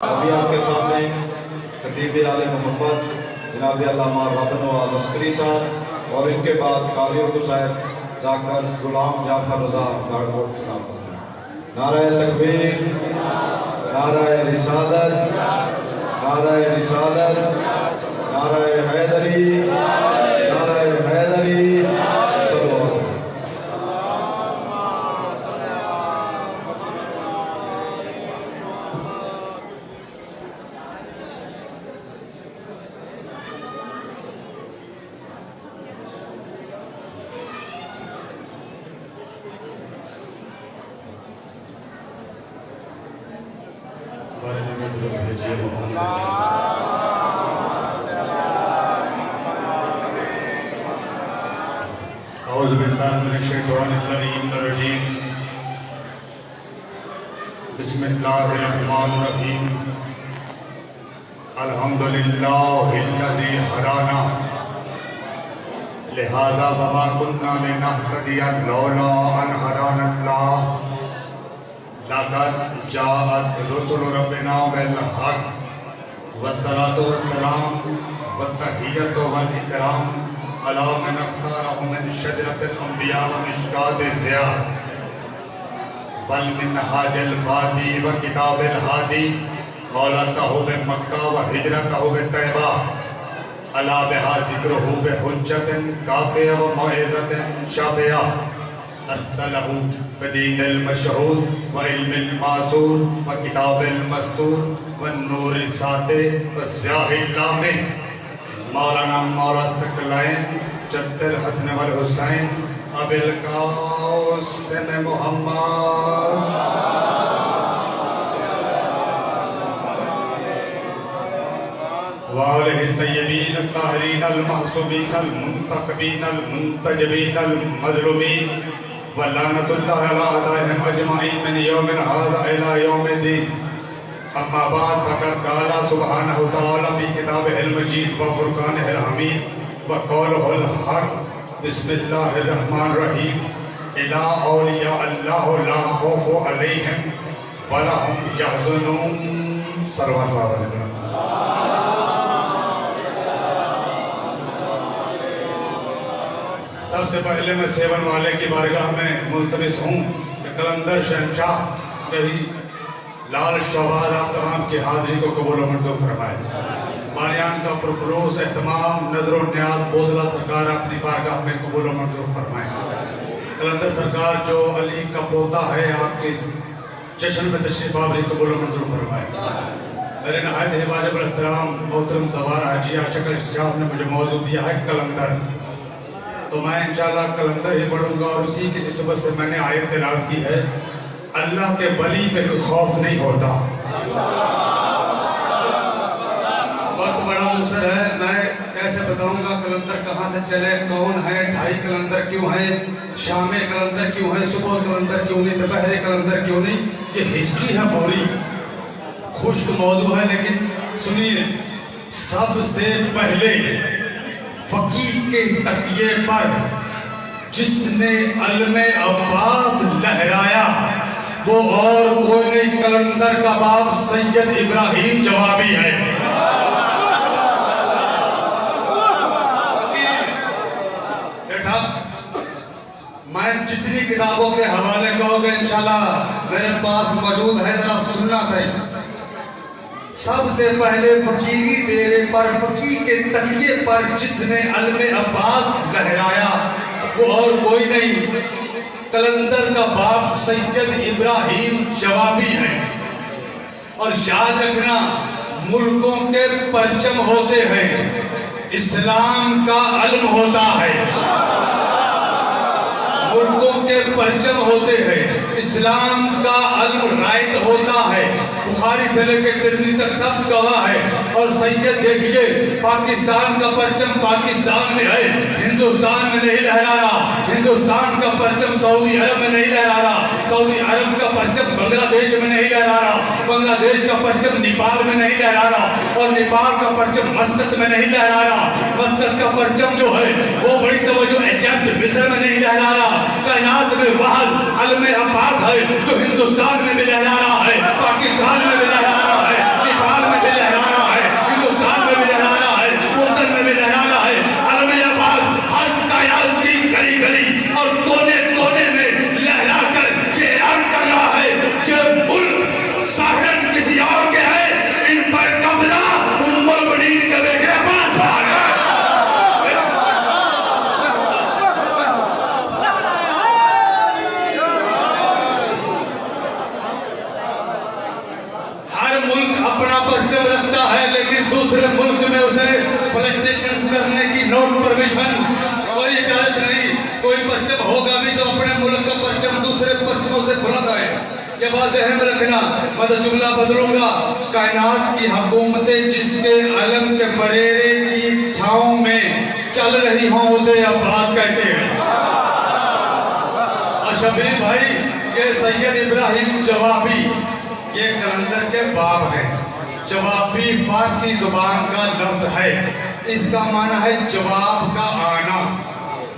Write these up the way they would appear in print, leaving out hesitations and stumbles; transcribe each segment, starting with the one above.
अभी आपके सामने खतीब आले मोहम्मद जनाब अल्लामा रबन नवाज अस्करी साहब और इनके बाद काली उर्दू साहब जाकर गुलाम जाफर रजा गाड़कोट खिताब करते हैं। नाराए तकबीर, नाराए रिसालत, नाराए रिसालत, नाराए हैदरी, नाराए हैदरी। बिस्मिल्लाहिर्रहमानिर्रहीम। अल्हम्दुलिल्लाहिल्लज़ी हदाना लिहाज़ा वमा कुन्ना लिनहतदिया लौला अन हदानल्लाह। लक़द जाअत रुसुलु रब्बिना बिल हक़ वस्सलातु वस्सलाम वत्तहियतु वल इकराम अला मन अख्तारहु मिन शजरतिल अंबिया व मिशकातिज़ ज़िया वल मिनहाजिल बादी व किताबिल हादी मौलतहु बि मक्का व हिजरतहु बि तैबा अला बिहा ज़िक्रुहु बि हुज्जतिन काफ़िया व मौइज़तिन शाफ़िया अरसलहु बिदीनिल मशहूद व इल्मिल मासूर व किताबिल मस्तूर व नूरिस साते व ज़ियाहिल लामिन मौलाना मौला सकलैन जद्दुल हसन वल हुसैन अबिल कासिम मोहम्मद वालिहि तय्यबीन ताहिरीन अल महसूबीन अल मुंतखबीन अल मुंतजबीन अल मज़लूमीन व लानतुल्लाहि अला अदाइहिम अजमाइन मिन यौमिन हाज़ा इला यौमिद्दीन। अम्मा बाद फ़क़द क़ाला सुब्हानहु तआला फ़ी किताबिहिल मजीद व फ़ुरक़ानिहिल हमीद व क़ौलुहुल हक़। बिस्मिल्लाहिर्रहमानिर्रहीम। इला औलिया अल्लाह ला खौफ़ु अलैहिम व ला हुम यहज़नून। सल्लल्लाहु अलैहि वसल्लम। सबसे पहले मैं सेवन वाले की बारगाह में मुल्तमिस हूँ कि कलंदर शहंशाह शहीद लाल शहबाज आप तमाम की हाज़िरी को कबूल मंजूर फरमाए। बारियान का पुरखुलूस एहतमाम नजर न्याज बोदला सरकार अपनी बारगाह में कबूल मंजूर फरमाए। कलंदर सरकार जो अली का पोता है आपके इस जश्न में तशरीफ आवरी कबूल मंजूर फरमाए। मेरे नहायत वाजिब एहतराम मोहतरम सवार हाजी आशिक साहब ने मुझे मौजूद दिया है कलंदर, तो मैं इंशाल्लाह कलंदर ही पढ़ूंगा और उसी की निस्बत से मैंने आयत तिलावत की है। अल्लाह के वली पे कोई खौफ नहीं होता। वक्त बड़ा मुसर है, मैं कैसे बताऊंगा कलंदर कहाँ से चले, कौन है, ढाई कलंदर क्यों है, शामे कलंदर क्यों है, सुबह कलंदर क्यों नहीं, दोपहरे कलंदर क्यों नहीं। ये हिस्ट्री है पूरी, खुश्क मौजू है, लेकिन सुनिए। सबसे पहले फकीह के तकिए पर जिसने अलमे अब्बास लहराया वो और कोई नहीं, कलंदर का बाप सैयद इब्राहिम जवाबी है। देखा, मैं जितनी किताबों के हवाले कहोगे इंशाल्लाह मेरे पास मौजूद है, जरा सुनना चाहिए। सबसे पहले फकीरी डेरे पर फकीर के तकिए पर जिसने अलमे अब्बास लहराया वो और कोई नहीं, कलंदर का बाप सैयद इब्राहिम जवाबी है। और याद रखना, मुल्कों के परचम होते हैं, इस्लाम का अलम होता है। मुल्कों के परचम होते हैं, इस्लाम का अलम रायत होता है। बुखारी से लेकर तिरमिज़ी तक सब गवाह है। और सैयद देखिए, पाकिस्तान का परचम पाकिस्तान में है, हिंदुस्तान में नहीं लहरा रहा। हिंदुस्तान का परचम सऊदी अरब में नहीं लहरा रहा, सऊदी अरब का परचम बांग्लादेश में नहीं लहरा रहा, बांग्लादेश का परचम नेपाल में नहीं लहरा रहा, और नेपाल का परचम मस्कत में नहीं लहरा रहा। मस्कत का परचम जो है वो बड़ी तवज्जो इजिप्ट मिस्र में नहीं लहरा रहा। कायनात में वहद अलमे अब्बास है जो हिंदुस्तान में भी लहरा रहा है, पाकिस्तान में भी लहरा रहा है, अपना परचम रखता है, लेकिन दूसरे मुल्क में उसे फ्लक्चुएशंस करने की नॉट परमिशन, कोई इजाजत नहीं। कोई परचम होगा भी तो अपने मुल्क का परचम दूसरे परचमों से बुलंद है। ये बात ज़हन में रखना। मैं तो जुमला बदलूंगा, कायनात की हुकूमतें जिसके अलम के बरेरे की छाँव में चल रही हों उसे अब्बास कहते हैं। और शबीर भाई, ये सैयद इब्राहिम जवाबी, ये कलंदर के बाप हैं। जवाबी फारसी जुबान का लफ्ज है, इसका माना है जवाब का आना।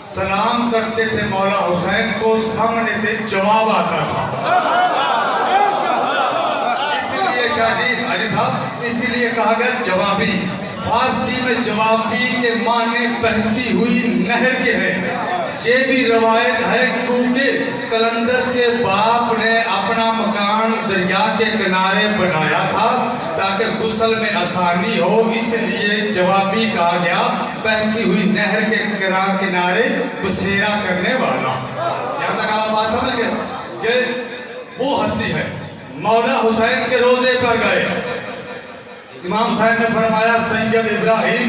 सलाम करते थे मौला हुसैन को, सामने से जवाब आता था। इसलिए शाहजी हाजी साहब, इसलिए कहा गया जवाबी। फारसी में जवाबी के माने बहती हुई नहर के है। ये भी रवायत है क्योंकि कलंदर के बाप ने अपना मकान दरिया के किनारे बनाया था ताकि गुस्ल में आसानी हो, इसलिए जवाबी कहा गया, बहती हुई नहर के किनारे बसेरा करने वाला। यहाँ तक आप बात समझ गए? ये वो हस्ती है। मौला हुसैन के रोजे पर गए, इमाम हुसैन ने फरमाया, सैयद इब्राहिम,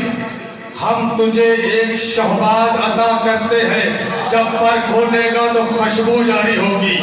हम तुझे एक शहबाज अता करते हैं, जब पर खोलेगा तो खुशबू जारी होगी।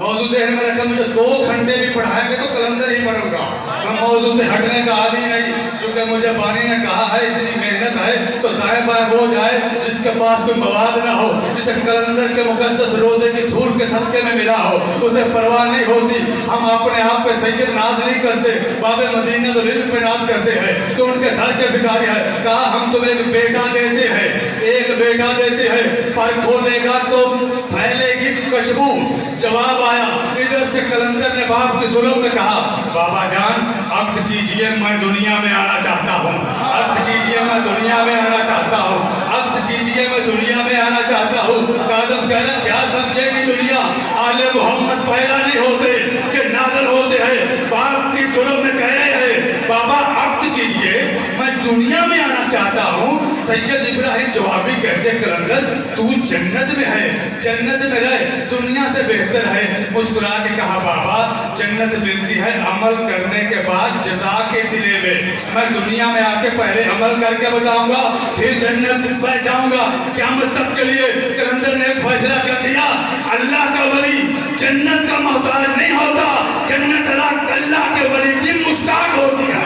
मौजूद में रखा, मुझे 2 घंटे भी पढ़ाएंगे तो कलंदर ही पढ़ूंगा। मैं मौजूद से हटने का आदि नहीं, क्योंकि मुझे बानी ने कहा है इतनी मेहनत है तो दाएं बाएं वो जाए जिसके पास कोई मवाद ना हो, जिसे कलंदर के मुकद्दस रोजे की धूल के सदके में मिला हो, उसे परवाह नहीं होती। हम अपने आप पे सैयद नाज नहीं करते, बाबे मदीना तो दिल पे नाज करते हैं, तो उनके दर के भिखारी है। कहा हम तुम्हें एक बेटा देते हैं, एक बेटा देते हैं, पर खोलेगा तो फैलेगी खुशबू। जवाब आया, इधर से कलंदर ने बाप की जुल्म में कहा, बाबा जान अब्द कीजिए, मैं दुनिया में आना चाहता हूँ। अब्द कीजिए, मैं दुनिया में आना चाहता हूँ। अब्द कीजिए, मैं दुनिया में आना चाहता हूँ। कादम कह रहा, क्या समझेगी दुनिया, आले मोहम्मद पैदा नहीं होते कि नाज़िल होते हैं। बाप की जुल्म में कह रहे हैं, बाबा अब्द कीजिए, मैं दुनिया में आना चाहता हूँ। सैयद इब्राहिम जवाबी कहते, कलंदर तू जन्नत में है, जन्नत में रहे, दुनिया से बेहतर है। मुस्कुरा के कहा, बाबा जन्नत मिलती है अमल करने के बाद जज़ा के सिले में। मैं दुनिया में आके पहले अमल करके बताऊंगा, फिर जन्नत में जाऊंगा। क़यामत तक के लिए कलंदर ने एक फैसला कर दिया, अल्लाह का वली जन्नत का मोहताज नहीं होता, जन्नत अल्लाह के वली की मुश्ताक होती है।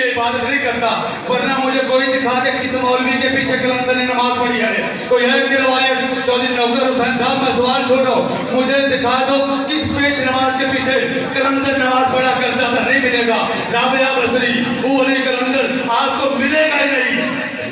इबादत नहीं करता, वरना मुझे कोई दिखा दे किस मौलवी के पीछे कलंदर ने नमाज पढ़ी है। कोई है कि रवायत चौधरी नौकर हुसैन साहब, मैं सवाल छोड़ो, मुझे दिखा दो किस पेश नमाज के पीछे कलंदर नमाज पढ़ा करता था। नहीं मिलेगा। राबिया बसरी, वो अली कलंदर आपको मिलेगा ही नहीं।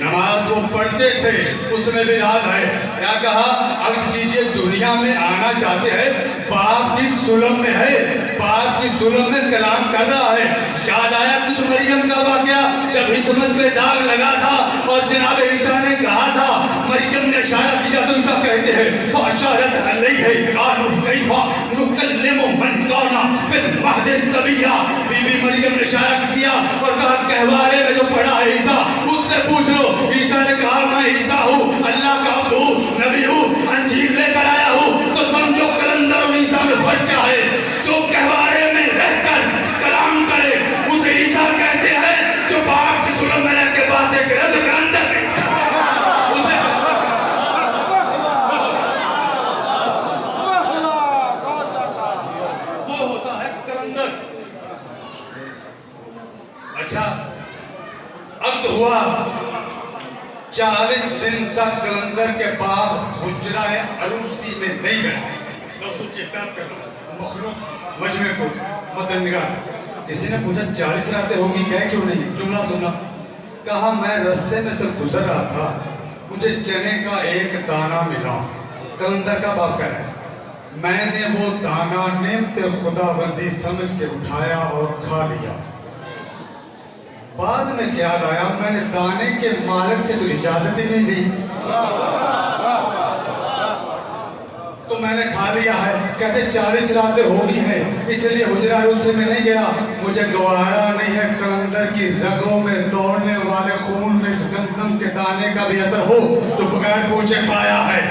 नमाज वो पढ़ते थे, उसमें भी याद है क्या कहा, अर्ज कीजिए दुनिया में आना चाहते हैं, बाप की सुलम में है, बाप की सुलम में कलाम कर रहा है। याद आया कुछ मरियम का वाकया, जब इस्मत पे दाग लगा था और जनाब ईसा ने कहा था, मरियम ने इशारा किया तो ईसा कहते हैं फअशारत अलैहि कालू कैफा नुकल्लिमु मन काना फिल महदि सबिया। बीबी मरियम ने इशारा किया और कहा कहवारे में जो पढ़ा है ईसा, उससे पूछ लो। ईसा ने कहा मैं ईसा हूँ, अल्लाह का अब्द हूँ, नबी हूँ, अंजील लेकर आया हूँ। तो समझो कलंदर और ईसा में फर्क क्या है। जो कहवारे में रहकर कलाम करे उसे ईसा कहते हैं, जो बाप की जुल्म में रह के बातें करे तो कलंदर उसे वो होता है कलंदर। अच्छा अब तो हुआ 40 दिन तक कलंदर के बाप हुजरा-ए अरूसी में नहीं गए। दोस्तों किताब कर मखलूक मजमे को मदनगार। किसी ने पूछा 40 रातें होगी, कह क्यों नहीं? जुमला सुना, कहा मैं रास्ते में से गुजर रहा था, मुझे चने का एक दाना मिला। कलंदर का बाप कह रहा है, मैंने वो दाना नेमते खुदाबंदी समझ के उठाया और खा लिया। बाद में ख्याल आया मैंने दाने के मालिक से तो इजाजत ही नहीं ली, तो मैंने खा लिया है। कहते 40 रातें हो गई हैं, इसलिए हुजरा रूप से मैं नहीं गया। मुझे गवारा नहीं है कलंदर की रगों में दौड़ने वाले खून में इस गंदम के दाने का भी असर हो तो बगैर पूछे खाया है,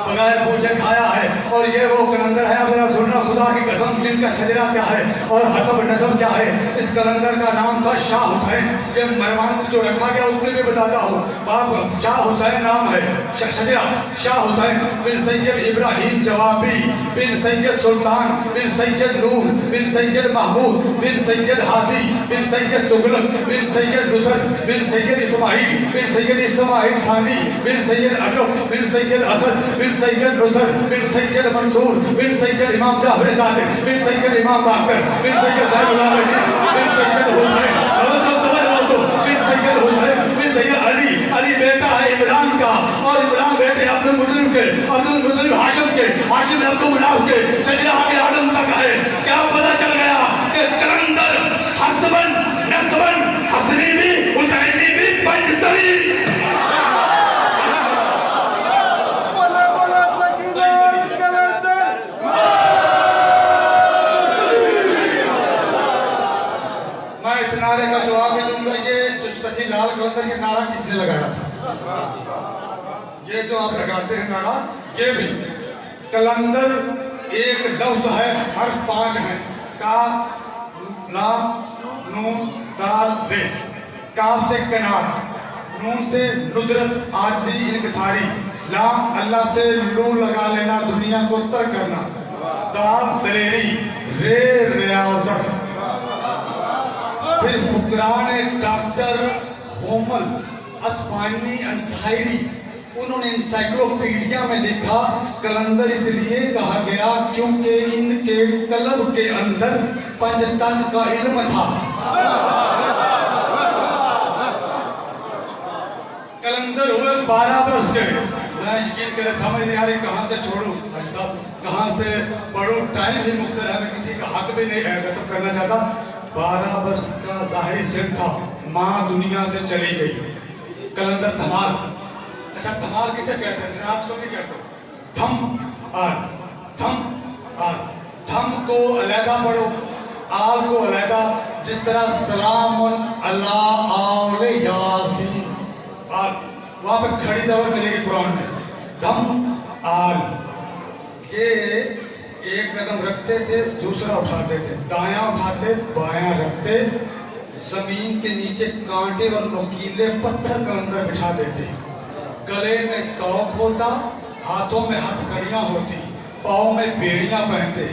बगैर पूछे खाया है। और ये वो कलंदर है, मेरा सुनना खुदा की कसम, जिनका शजरा क्या है और हसब नसब क्या है। इस कलंदर का नाम था शाह हुसैन। ये मरवान जो रखा गया उसके लिए बताता हूँ। बाप शाह हुसैन नाम है, शजरा शाह हुसैन बिन सैयद इब्राहिम जवाबी बिन सैयद सुल्तान बिन सैयद नूर बिन सैयद महमूद बिन सैयद हादी बिन सैयद तुगलक बिन सैयद नुसर बिन सैयद इस्माइल बिन सैयद इस्माइल सानी बिन सैयद अकब बिन सैयद असद बिन सैयद नुसर बिन सैयद मंसूर बिन सैयद इमाम जाफर सादिक बिन सैयद इमाम बाकर बिन सैयद सैयद अहमद बिन सैयद हुसैन बिन सैयद हुसैन बिन सैयद अली। अली बेटा है इमरान का और इमरान बेटे अब्दुल मुतलिब के, अब्दुल मुतलिब हाशिम के, हाशिम अब्दुल मुनाफ के, शजरा आगे आदम तक है। क्या पता चल गया कि कलंदर हसबन नसबन हसनी भी हुसैनी भी पंजतरी। नारे का जवाब भी दूंगा। ये जो सखी लाल कलंदर, ये नारा किसने लगाया था? ये जो आप लगाते हैं नारा, ये भी कलंदर एक लफ्ज है, हर 5 हैं। काफ लाम नून दाल रे। काफ से कनार, नून से नुदरत आजी इनकसारी, लाम अल्लाह से लू लगा लेना दुनिया को तर करना, दाल दलेरी, रे रियाजत। फिर फुकरान डॉक्टर होमल अस्फानी अंसारी, उन्होंने इंसाइक्लोपीडिया में लिखा कलंदर इसलिए कहा गया क्योंकि इनके कलब के अंदर पंजतन का इल्म था। कलंदर हुए 12 वर्ष के। मैं यकीन करे समझ नहीं आ रही कहाँ से छोड़ूं साहब, कहाँ से पढ़ूं। टाइम ही मुख्तर है, मैं किसी का हक भी नहीं गसब करना चाहता। 12 वर्ष का जाहिरी सिर था, माँ दुनिया से चली गई। कलंदर धमाल, अच्छा धमाल किसे कहते हैं? राज को नहीं कहते। धम आल, धम आल, धम को अलहदा पढ़ो, आल को अलहदा। जिस तरह सलाम अल्लाह आल यासीन, आल वहाँ पे खड़ी जबर मिलेगी कुरान में। धम आल, ये एक कदम रखते थे दूसरा उठाते थे, दायां उठाते बायां रखते, जमीन के नीचे कांटे और नुकीले पत्थर कलंदर बिछा देते। गले में तौक होता, हाथों में हथकड़ियां होती, पाँव में बेड़ियां पहनते,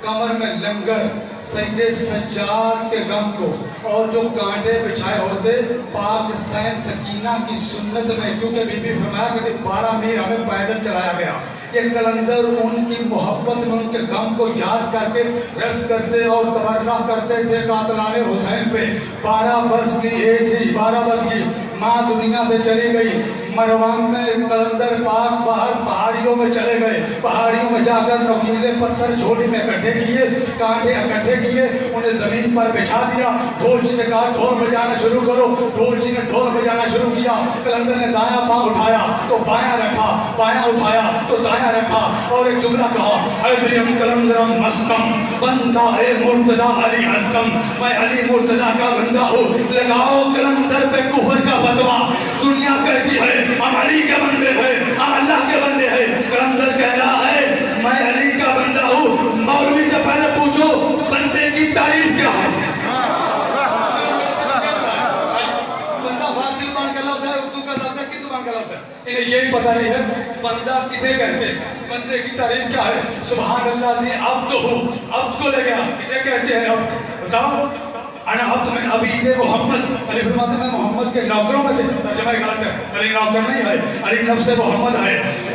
कमर में लंगर, सजदे सज्जाद के गम को, और जो कांटे बिछाए होते पाक सैन सकीना की सुन्नत में, क्योंकि बीबी फरमाया कि 12 मील हमें पैदल चलाया गया। ये कलंदर उनकी मोहब्बत में उनके गम को याद करके रस करते और तबर्रा करते थे कातलाने हुसैन पे। 12 वर्ष की एज थी, 12 वर्ष की माँ दुनिया से चली गई। मरवान में कलंदर पाक बाहर पहाड़ियों में चले गए, पहाड़ियों में जाकर नुकीले पत्थर झोली में इकट्ठे किए, कांटे इकट्ठे किए, उन्हें जमीन पर बिछा दिया। ढोल जी ने कहा ढोल बजाना शुरू करो, ढोल जी ने ढोल बजाना शुरू किया। कलंदर ने दायां पाँव उठाया तो बायां रखा, बायां उठाया तो दायां रखा, और एक जुमला कहा, हैदरियम कलंदरम मस्तम बंदा है मुर्तजा अली हस्तम, मैं अली मुर्तजा का बंदा हूँ। लगाओ कलंदर पे कुफर का फतवा। दुनिया कहती है हम अली के बंदे हैं, हम अल्लाह के बंदे हैं। कलंदर कह रहा है मैं अली का बंदा हूँ। मौलवी से पहले पूछो बंदे की तारीफ क्या है। बंदा फारसी जुबान का लफ्ज़ है, उर्दू का लफ्ज़ है, किस जुबान का लफ्ज़ है? इन्हें यही पता नहीं है बंदा किसे कहते हैं, बंदे की तारीफ क्या है। सुभान अल्लाह जी, अब तो हो, अब को ले गया, किसे कहते हैं अब बताओ। अना अब्द मिन अबीद मोहम्मद, अली फरमाते मैं मोहम्मद के नौकरों में से। तर्जुमा गलत है, अली नौकर नहीं है, अली नफ्स मोहम्मद है।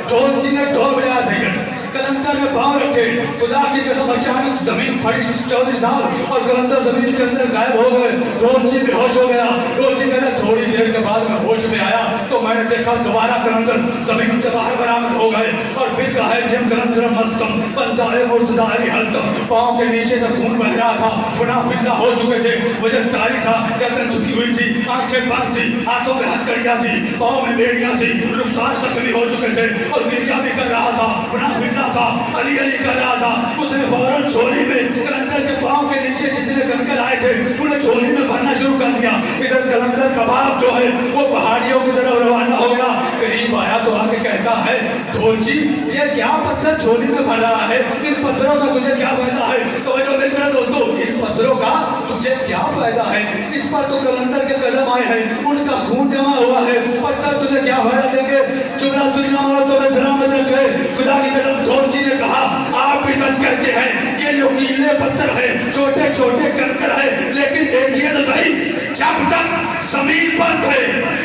ढोल जी ने ढोल बजाया सही, कलंदर ने पाँव रखे, खुदा की कसम अचानक जमीन फटी 14 साल और कलंदर जमीन के अंदर गायब हो गए। ढोल जी बेहोश हो गया। ढोल जी कहता थोड़ी देर के बाद मैं होश में आया तो मैंने देखा दोबारा कलंदर जमीन से बाहर बरामद हो गए। और फिर कहा है कलंदर मस्तम बंदा मुर्तजा अली हस्तम, पाँव के नीचे से खून बह रहा था, फुना फिल्ला हो चुके थे, वजन तारी था, गर्दन झुकी हुई थी, आंखें बंद थी, हाथों में हथकड़ियां थी, पाँव में बेड़ियां थी, रुखसार जख्मी हो चुके थे और गिरिया भी कर रहा था, फुना फिल्ला रहा था, अली अली कर रहा था, उसने फौरन झोली में कलंदर के पाँव के नीचे जितने कंकर आए थे उन्हें झोली में भरना शुरू कर दिया। इधर कलंदर कबाब जो है वो पहाड़ियों की तरफ रवाना हो गया। करीब आया तो आके कहता है, ढोल जी ये क्या पत्थर झोली में भर रहा है, इन पत्थरों का तुझे क्या फायदा है? तो जो मेरे दोस्तों, इन पत्थरों का तुझे क्या फायदा है? इस पर तो कलंदर के कदम आए हैं, उनका खून जमा हुआ है, पत्थर तुझे क्या फायदा देंगे? चुगला दुनिया मारो तो मैं सलामत रखे। खुदा की कसम, ढोल जी ने कहा, आप भी सच कहते हैं, ये नुकीले पत्थर है, छोटे छोटे कंकर है, लेकिन देखिए तो सही, जब तक जमीन पर थे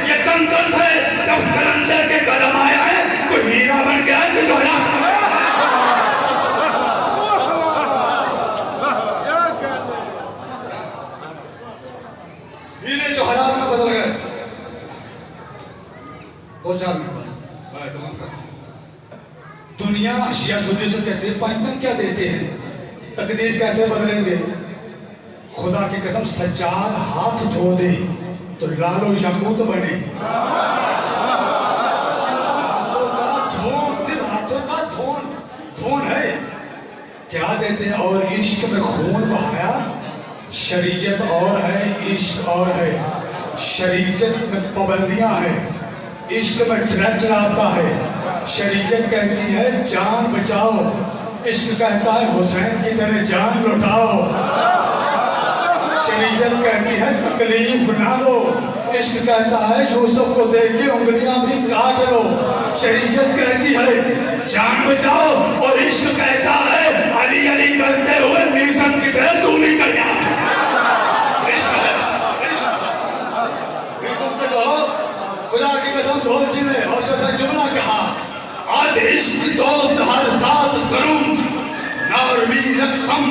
ये कंकर थे, जब कलंदर के कदम आया है तो हीरा बन गया है। जो हीरे जवाहरात में बदल गए। 2-4 मिनट बस मैं तमाम कर। दुनिया अशिया सुनिए से कहते हैं, पंचम क्या देते हैं, तकदीर कैसे बदलेंगे? खुदा की कसम, सज्जाद हाथ धो दे तो लालो याकूत बने। हाथों का धोन, सिर्फ हाथों का धोन है। क्या देते हैं? और इश्क में खून बहाया, शरीयत और है, इश्क और है। शरीयत में पाबंदियां हैं, इश्क में ट्रैक्टर आता है। शरीयत कहती है जान बचाओ, इश्क कहता है हुसैन की तरह जान लुटाओ। शरीयत कहती है तकलीफ ना दो, इश्क कहता है यूसुफ को देख के उंगलियां भी काट लो। शरीयत कहती है जान बचाओ और इश्क कहता है अली अली करते हुए मीसम की तरह सूली चढ़ जा। खुदा की कसम, ढोल जी ने और जैसा जुमला कहा, आज इश्क दोस्त हर साथ करूं नारवी रक्षम,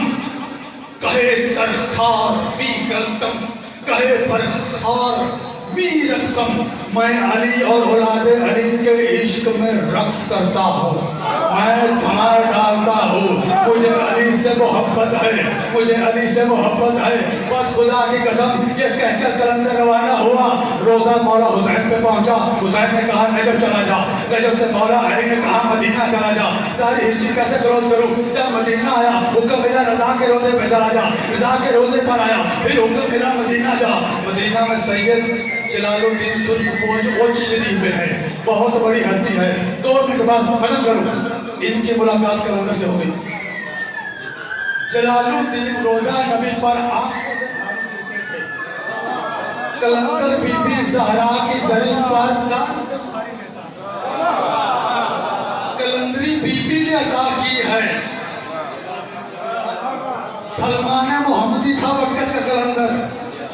कहे तरखार मी गलतम, कहे परखार मी रक्षम। मैं अली और औलादे अली के इश्क में रक्स करता हूँ, मैं धमार डालता हूँ। मुझे अली से मोहब्बत है, मुझे अली से मोहब्बत है। बस खुदा की कसम, ये कहकर कलंदर रवाना हुआ। रोजा मौला हुसैन पे पहुंचा। हुसैन ने कहा नजफ चला जा, नजफ से मौला अली ने कहा मदीना चला जा। सारी हिस्ट्री कैसे क्रॉस करूं? जब मदीना आया हुक्म मिला रजा के रोजे पे चला जा, रजा के रोजे पर आया, फिर हुक्म मिला मदीना जा। मदीना में सैयद जलालुद्दीन सुल्तान शरीफ में है, बहुत बड़ी हस्ती है। 2 मिनट बाद खत्म करूं। इनकी मुलाकात कलंदर से हो गई। जलालुद्दीन रोजा नबी पर कलंदर बीबी ज़हरा की ज़रीन पर कलंदरी बीबी ने अदा की है। सलमान मोहम्मदी था वक़्त का कलंदर,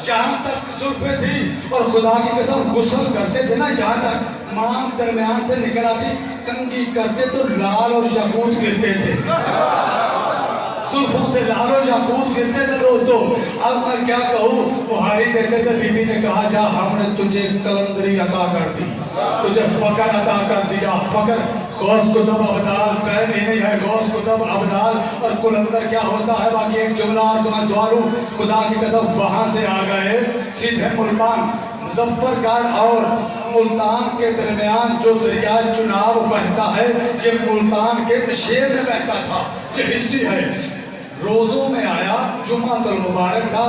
जहाँ तक जुल्फे थी और खुदा की कसम गुस्ल करते थे ना, जहाँ तक मांग दरमियान से निकल आती, कंघी करते तो लाल और याकूत गिरते थे, जुल्फों से लाल और याकूत गिरते थे। दोस्तों अब मैं क्या कहूँ, बुहारी कहते थे, बीबी ने कहा जा हमने तुझे कलंदरी अता कर दी, तुझे फकर अता कर दिया। फकर गौस कुतुब अबदाल, ट्रेन ही नहीं है, गौस कुतुब अबदाल और कुलंदर क्या होता है। बाकी एक जुमला और तुम्हें दुआ लूं, खुदा की कसम वहां से आ गए सीधे मुल्तान। मुजफ्फरगढ़ और मुल्तान के दरमियान जो दरिया चुनाव बहता है, ये मुल्तान के नशेब में बहता था। ये हिस्ट्री है। रोजों में आया, जुम्मातुल मुबारक था,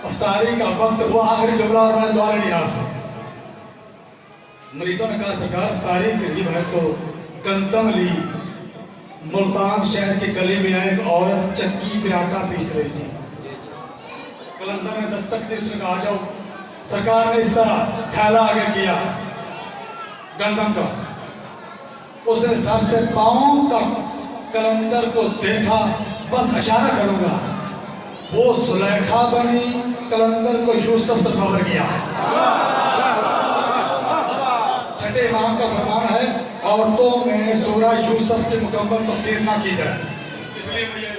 अफ्तारी का वक्त हुआ। आखिरी जुमला और मैंने दुआ लिया था। मरीजों ने कहा सरकार अफ्तारी करीब है, तो गंदम ली। मुल्तान शहर की गली में एक औरत चक्की पे आटा पीस रही थी। कलंदर ने दस्तक दी, उसने कहा जाओ। सरकार ने इस तरह थैला आगे किया गंदम का, उसने सर से पांव तक कलंदर को देखा, बस इशारा करूंगा, वो सुलेखा बनी, कलंदर को यूसुफ तस्वर किया। छठे इमाम का फरमान है औरतों में सूरह यूसुफ की मुकम्मल तफसीर ना की जाए, इसलिए मुझे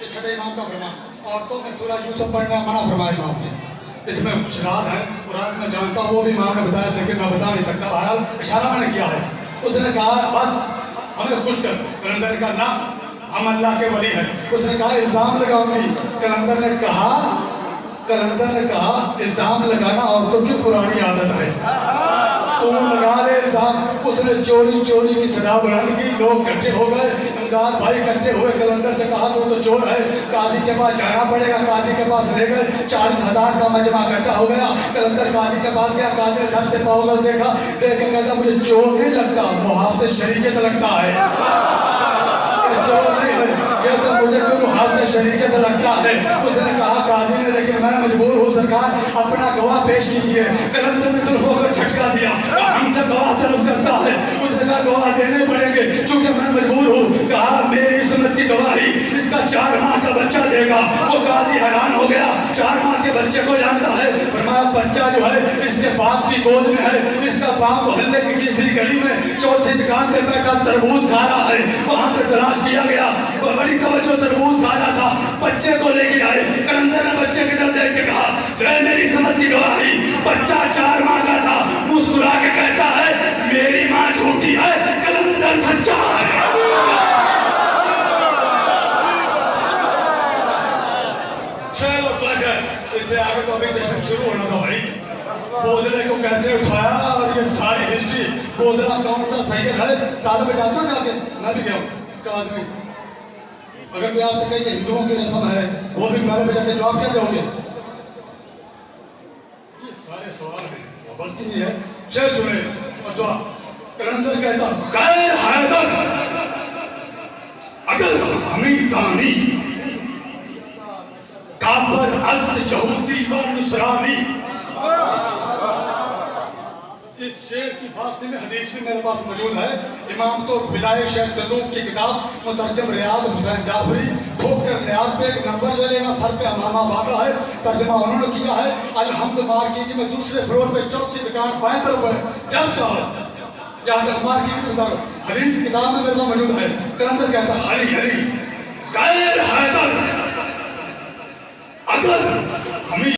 छठे इमाम का फरमान औरतों में सूरह यूसुफ पढ़ना मना फरमाया इमाम ने। इसमें कुछ राज है, कुरान में जानता हूँ, वो भी इमाम ने बताया, लेकिन मैं बता नहीं सकता। बहरहाल इशारा मैंने किया है। उसने कहा बस हमें खुश कर। कलंदर ने कहा ना, हम अल्लाह के वली हैं। उसने कहा इल्जाम लगाऊंगी। कलंदर ने कहा इल्जाम लगाना औरतों की पुरानी आदत है। तुम लगा ले इल्जाम। उसने चोरी चोरी की सदा बुलंद की, लोग इकट्ठे हो गए, इमदाद भाई इकट्ठे हुए, कलंदर से कहा तू तो चोर है, काजी के पास जाना पड़ेगा। काजी के पास ले गए, 40,000 का मजमा इकट्ठा हो गया। कलंदर काजी के पास गया, काजी ने घर से पावगल देखा, देख के कहता मुझे चोर नहीं लगता, मुहावते शरीकत लगता है। चोर नहीं है ये तो मुझे तो मुहावते शरीकत लगता है। उसने कहा काजी ने, लेकिन मैं मजबूर हूँ सरकार, अपना गवाह पेश कीजिए। कलंदर ने जुल्फों को झटका दिया, हम तो गवाह तलब करता है। उसने कहा गवाह देने पड़ेंगे क्योंकि मैं मजबूर हूँ। कहा मेरी सुन्नत की गवाही इसका 4 माह का बच्चा देगा। वो काजी हैरान हो गया, 4 माह के बच्चे को जानता है। फरमाया बच्चा जो है इसके बाप की गोद में है, इसका बाप मोहल्ले की तीसरी गली में चौथी दुकान पे बैठा तरबूज खा रहा है। वहां पे तलाश किया गया, बड़ी तवज्जो तरबूज खा रहा था, बच्चे को लेके आए। कलंदर ने बच्चे की तरफ देख के कहा दे मेरी समझ की गवाही, बच्चा 4 माह का था। मुस्कुरा के कहता है मेरी माँ झूठी है, कलंदर सच्चा है। शेर और प्लग है, इससे आगे तो अभी जश्न शुरू होना था भाई। बोदले को कैसे उठाया और ये सारी हिस्ट्री। बोदला कौन सा सैयद है, ताला में जाते हो जाके, मैं भी गया हूँ काज़मी। अगर कोई आपसे कहे हिंदुओं की रस्म है, वो भी ताला में जाते, जवाब क्या दोगे? ये सारे सवाल हैं, वक्त नहीं है। शेर सुने और दुआ। कलंदर कहता गैर हैदर अगर हमीदानी काबर अस्त यहूदी व नुसरानी। इस शेर की फारसी में हदीस भी मेरे पास मौजूद है। इमाम तो बिलाए शेख सदूक की किताब मुतरजम रियाज हुसैन जाफरी, ठोक कर रियाज पे एक नंबर ले लेना, सर पे अमामा बांधा है। तर्जमा उन्होंने किया है अलहम्द मार्केट में दूसरे फ्लोर पे चौथी दुकान बाएं तरफ है, जब चाहो यहाँ से मार्केट में उतारो। हदीस की किताब में मेरे पास मौजूद है। कलंदर कहता अली अली गैर हैदर अगर हमें